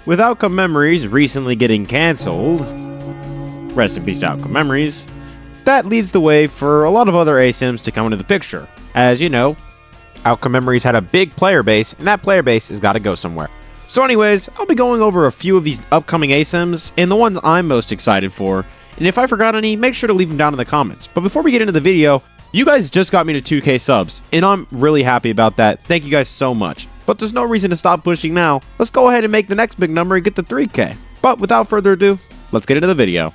with Outcome Memories recently getting cancelled, rest in peace to Outcome Memories, that leads the way for a lot of other ASIMs to come into the picture. As you know, Outcome Memories had a big player base, and that player base has got to go somewhere. So anyways, I'll be going over a few of these upcoming ASIMs, and the ones I'm most excited for, and if I forgot any, make sure to leave them down in the comments. But before we get into the video, you guys just got me to 2K subs, and I'm really happy about that. Thank you guys so much. But there's no reason to stop pushing now. Let's go ahead and make the next big number and get to 3K. But without further ado, let's get into the video.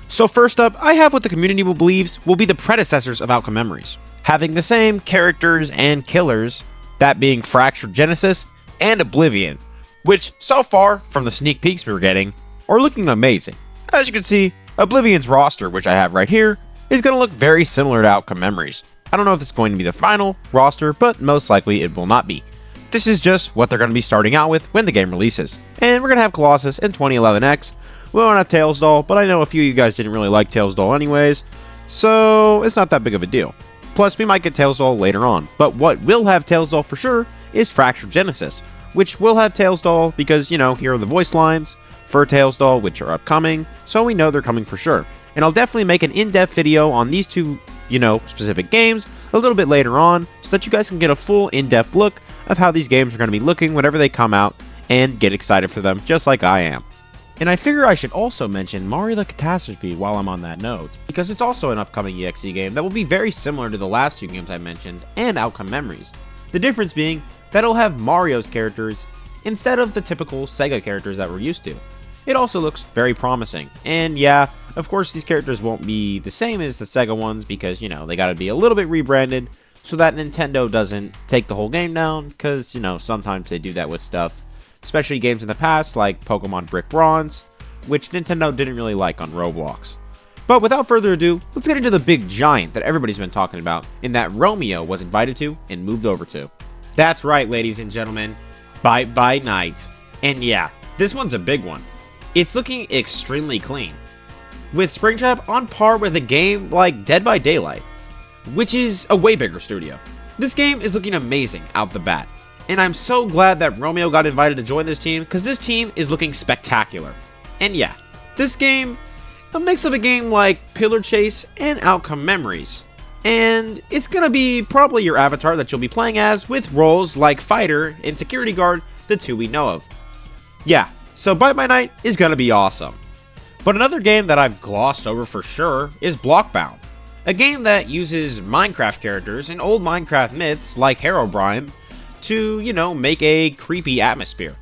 So first up, I have what the community believes will be the predecessors of Outcome Memories, having the same characters and killers, that being Fractured Genesis and Oblivion, which so far, from the sneak peeks we were getting, are looking amazing. As you can see, Oblivion's roster, which I have right here, is going to look very similar to Outcome Memories. I don't know if it's going to be the final roster, but most likely it will not be. This is just what they're going to be starting out with when the game releases. And we're going to have Colossus and 2011X. We won't have Tails Doll, but I know a few of you guys didn't really like Tails Doll anyways, so it's not that big of a deal. Plus, we might get Tails Doll later on, but what will have Tails Doll for sure is Fractured Genesis, which will have Tails Doll because, you know, here are the voice lines for Tails Doll, which are upcoming, so we know they're coming for sure. And I'll definitely make an in-depth video on these two, specific games a little bit later on, so that you guys can get a full in-depth look of how these games are going to be looking whenever they come out, and get excited for them, just like I am. And I figure I should also mention Mario the Catastrophe while I'm on that note, because it's also an upcoming EXE game that will be very similar to the last two games I mentioned, and Outcome Memories. The difference being that it'll have Mario's characters instead of the typical Sega characters that we're used to. It also looks very promising, and yeah, of course these characters won't be the same as the Sega ones because, they gotta be a little bit rebranded so that Nintendo doesn't take the whole game down, because, sometimes they do that with stuff, especially games in the past like Pokemon Brick Bronze, which Nintendo didn't really like on Roblox. But without further ado, let's get into the big giant that everybody's been talking about, and that Romeo was invited to and moved over to. That's right, ladies and gentlemen, Bite by Night. And yeah, this one's a big one. It's looking extremely clean, with Springtrap on par with a game like Dead by Daylight, which is a way bigger studio. This game is looking amazing out the bat, and I'm so glad that Romeo got invited to join this team, because this team is looking spectacular. And yeah, this game, a mix of a game like Pillar Chase and Outcome Memories, and it's gonna be probably your avatar that you'll be playing as, with roles like Fighter and Security Guard, the two we know of. Yeah, so Bite by Night is gonna be awesome. But another game that I've glossed over for sure is Blockbound, a game that uses Minecraft characters and old Minecraft myths like Herobrine to, make a creepy atmosphere.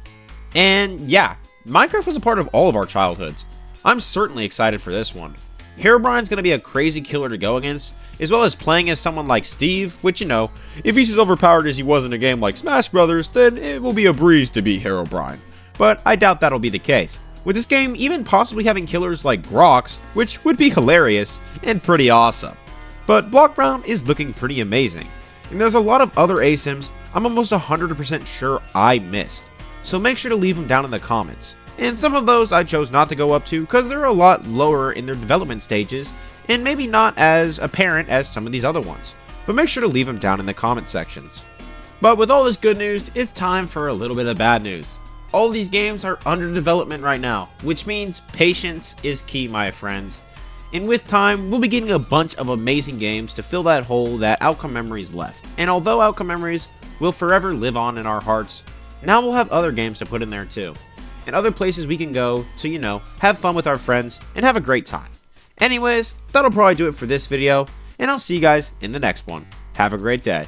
And yeah, Minecraft was a part of all of our childhoods. I'm certainly excited for this one. Herobrine's gonna be a crazy killer to go against, as well as playing as someone like Steve, which, if he's as overpowered as he was in a game like Smash Brothers, then it will be a breeze to beat Herobrine. But I doubt that'll be the case, with this game even possibly having killers like Grox, which would be hilarious and pretty awesome. But Blockbound is looking pretty amazing, and there's a lot of other ASIMs I'm almost 100% sure I missed, so make sure to leave them down in the comments. And some of those I chose not to go up to because they're a lot lower in their development stages and maybe not as apparent as some of these other ones, but make sure to leave them down in the comment sections. But with all this good news, it's time for a little bit of bad news. All these games are under development right now, which means patience is key, my friends. And with time, we'll be getting a bunch of amazing games to fill that hole that Outcome Memories left. And although Outcome Memories will forever live on in our hearts, now we'll have other games to put in there too, and other places we can go to, have fun with our friends and have a great time. Anyways, that'll probably do it for this video, and I'll see you guys in the next one. Have a great day.